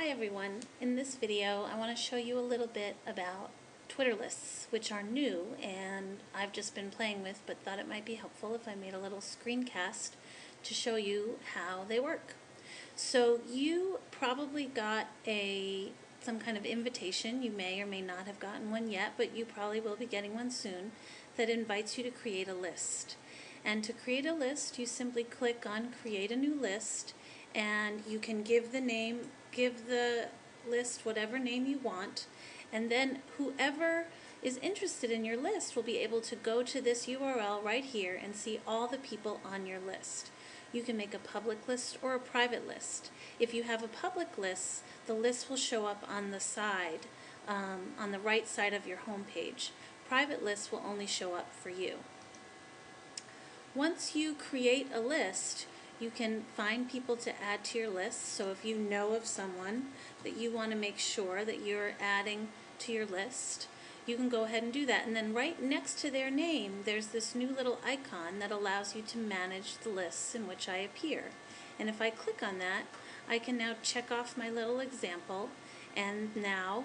Hi everyone. In this video I want to show you a little bit about Twitter lists, which are new and I've just been playing with, but thought it might be helpful if I made a little screencast to show you how they work. So you probably got some kind of invitation. You may or may not have gotten one yet, but you probably will be getting one soon, that invites you to create a list. And to create a list, you simply click on Create a New List, and you can give the list whatever name you want, and then whoever is interested in your list will be able to go to this URL right here and see all the people on your list. You can make a public list or a private list. If you have a public list, the list will show up on the side, on the right side of your home page. Private lists will only show up for you. Once you create a list, you can find people to add to your list. So if you know of someone that you want to make sure that you're adding to your list, you can go ahead and do that. And then right next to their name, there's this new little icon that allows you to manage the lists in which I appear. And if I click on that, I can now check off my little example, and now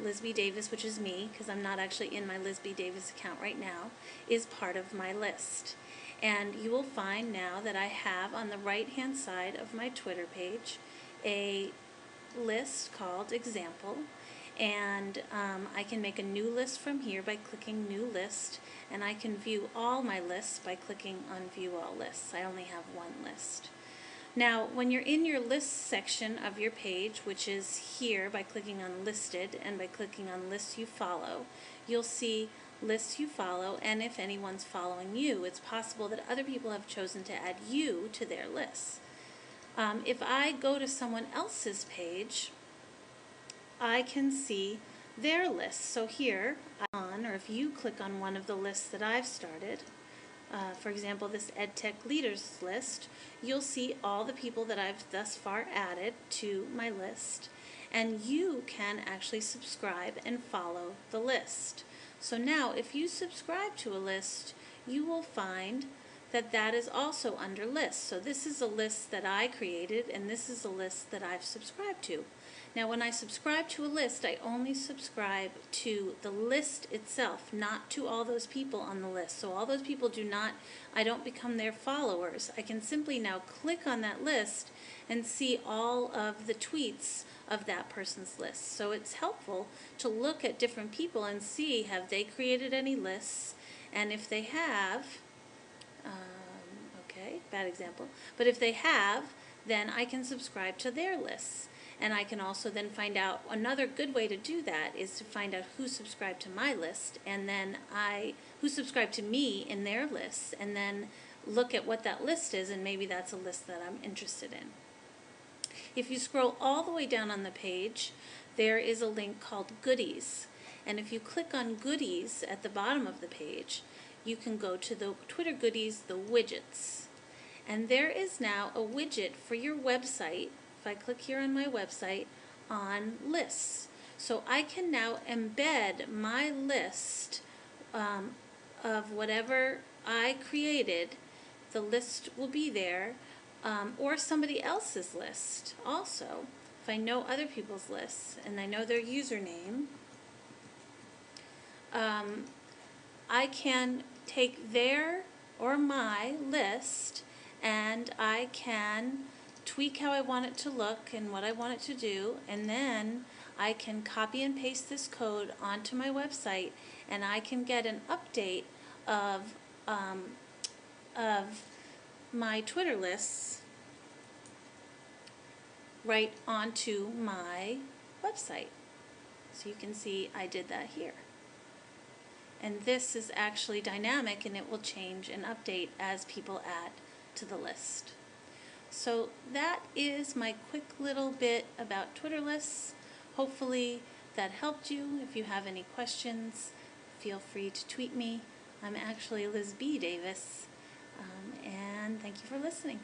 Liz B. Davis, which is me, because I'm not actually in my Liz B. Davis account right now, is part of my list. And you will find now that I have on the right-hand side of my Twitter page a list called Example, and I can make a new list from here by clicking New List, and I can view all my lists by clicking on View All Lists. I only have one list. Now, when you're in your list section of your page, which is here by clicking on Listed and by clicking on Lists You Follow, you'll see lists you follow, and if anyone's following you, it's possible that other people have chosen to add you to their lists. If I go to someone else's page, I can see their list. So here, or if you click on one of the lists that I've started, for example, this EdTech Leaders list, you'll see all the people that I've thus far added to my list, and you can actually subscribe and follow the list. So now, if you subscribe to a list, you will find that that is also under lists. So this is a list that I created, and this is a list that I've subscribed to. Now, when I subscribe to a list, I only subscribe to the list itself, not to all those people on the list. So all those people I don't become their followers. I can simply now click on that list and see all of the tweets of that person's list. So it's helpful to look at different people and see, have they created any lists? And if they have, okay, bad example, but if they have, then I can subscribe to their lists. And I can also then find out, another good way to do that is to find out who subscribed to my list, and then who subscribed to me in their lists, and then look at what that list is, and maybe that's a list that I'm interested in. If you scroll all the way down on the page, there is a link called Goodies. And if you click on Goodies at the bottom of the page, you can go to the Twitter Goodies, the widgets. And there is now a widget for your website. If I click here on my website, on lists. So I can now embed my list of whatever I created. The list will be there, or somebody else's list also. If I know other people's lists and I know their username, I can take their or my list, and I can tweak how I want it to look and what I want it to do, and then I can copy and paste this code onto my website, and I can get an update of my Twitter lists right onto my website. So you can see I did that here. And this is actually dynamic, and it will change and update as people add to the list. So that is my quick little bit about Twitter lists. Hopefully that helped you. If you have any questions, feel free to tweet me. I'm actually Liz B. Davis, and thank you for listening.